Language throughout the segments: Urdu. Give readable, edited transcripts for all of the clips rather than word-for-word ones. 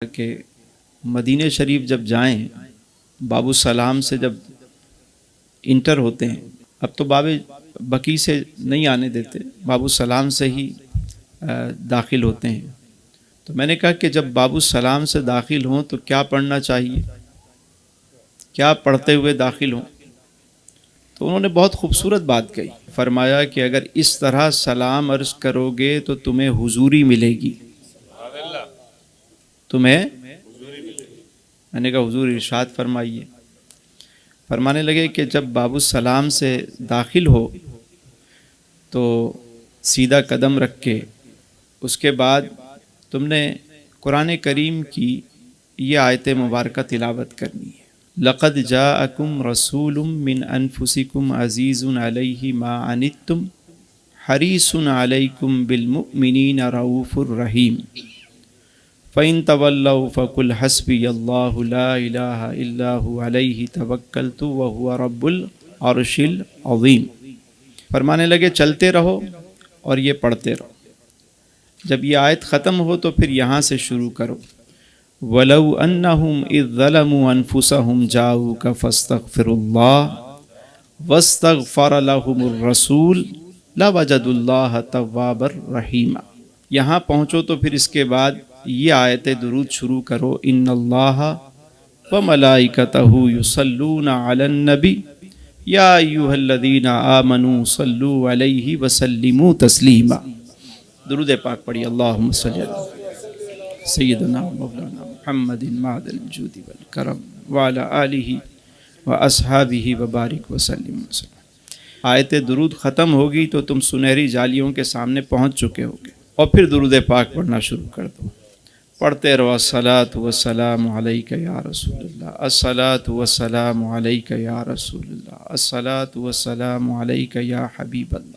کہ مدینہ شریف جب جائیں باب السلام سے جب انٹر ہوتے ہیں، اب تو باب بقی سے نہیں آنے دیتے، باب السلام سے ہی داخل ہوتے ہیں۔ تو میں نے کہا کہ جب باب السلام سے داخل ہوں تو کیا پڑھنا چاہیے، کیا پڑھتے ہوئے داخل ہوں؟ تو انہوں نے بہت خوبصورت بات کہی، فرمایا کہ اگر اس طرح سلام عرض کرو گے تو تمہیں حضوری ملے گی، تمہیں۔ میں نے کہا حضور ارشاد فرمائیے۔ فرمانے لگے کہ جب باب السلام سے داخل ہو تو سیدھا قدم رکھ کے اس کے بعد تم نے قرآن کریم کی یہ آیت مبارکہ تلاوت کرنی ہے۔ لقد جاءکم رسول من انفسکم عزیز علیہ ما عنتم حریص علیکم بالمؤمنین رؤوف الرحیم فَإِن تَوَلَّوْا فَقُلْ حَسْبِيَ اللَّهُ لَا إِلَٰهَ إِلَّا هُوَ عَلَيْهِ تَوَكَّلْتُ وَهُوَ رَبُّ الْعَرْشِ الْعَظِيمِ۔ فرمانے لگے چلتے رہو اور یہ پڑھتے رہو۔ جب یہ آیت ختم ہو تو پھر یہاں سے شروع کرو۔ وَلَوْ أَنَّهُمْ إِذ ظَلَمُوا أَنفُسَهُمْ جَاءُوكَ فَاسْتَغْفِرُوا اللَّهَ وَاسْتَغْفَرَ لَهُمُ الرَّسُولُ لَوَجَدُوا اللَّهَ تَوَّابًا رَحِيمًا۔ یہاں پہنچو تو پھر اس کے بعد یہ آیت درود شروع کرو۔ ان اللہ وملائکتہ یصلون علی النبی یا ایھا الذین آمنوا صلوا علیہ وسلموا تسلیما۔ درود پاک پڑھی۔ اللہم صلی علی سیدنا مولانا محمد معدن الجود والکرم وعلی آلہ واصحابہ وبارک وسلم۔ آیت درود ختم ہوگی تو تم سنہری جالیوں کے سامنے پہنچ چکے ہوگے، اور پھر درود پاک پڑھنا شروع کر دو۔ پڑھتے رہو۔ الصلاۃ والسلام علیک یا رسول اللہ، الصلاۃ والسلام علیک یا رسول اللہ، الصلاۃ والسلام علیک یا حبیب اللہ۔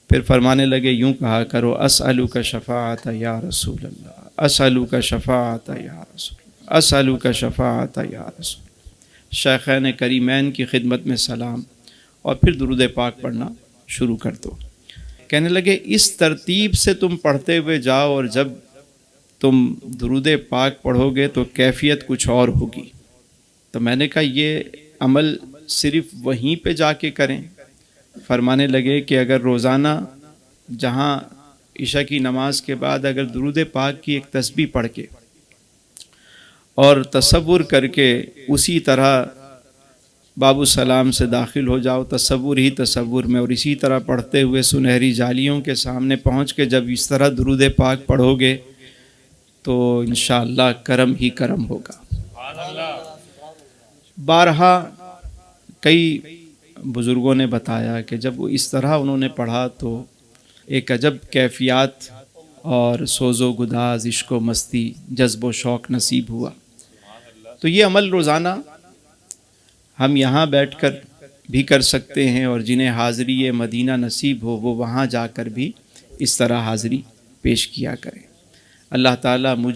پھر فرمانے لگے یوں کہا کرو، اسألک شفاعت یا رسول اللہ، اسألک شفاعت یا رسول اللہ، اسألک شفاعت یا رسول اللہ۔ شیخین کریمین کی خدمت میں سلام، اور پھر درود پاک پڑھنا شروع کر دو۔ کہنے لگے اس ترتیب سے تم پڑھتے ہوئے جاؤ، اور جب تم درود پاک پڑھو گے تو کیفیت کچھ اور ہوگی۔ تو میں نے کہا یہ عمل صرف وہیں پہ جا کے کریں؟ فرمانے لگے کہ اگر روزانہ جہاں عشاء کی نماز کے بعد اگر درود پاک کی ایک تسبیح پڑھ کے اور تصور کر کے اسی طرح باب السلام سے داخل ہو جاؤ، تصور ہی تصور میں، اور اسی طرح پڑھتے ہوئے سنہری جالیوں کے سامنے پہنچ کے جب اس طرح درود پاک پڑھو گے تو انشاءاللہ کرم ہی کرم ہوگا۔ بارہا کئی بزرگوں نے بتایا کہ جب وہ اس طرح انہوں نے پڑھا تو ایک عجب کیفیات اور سوز و گداز، عشق و مستی، جذب و شوق نصیب ہوا۔ تو یہ عمل روزانہ ہم یہاں بیٹھ کر بھی کر سکتے ہیں، اور جنہیں حاضری مدینہ نصیب ہو وہ وہاں جا کر بھی اس طرح حاضری پیش کیا کریں۔ اللہ تعالیٰ مجھے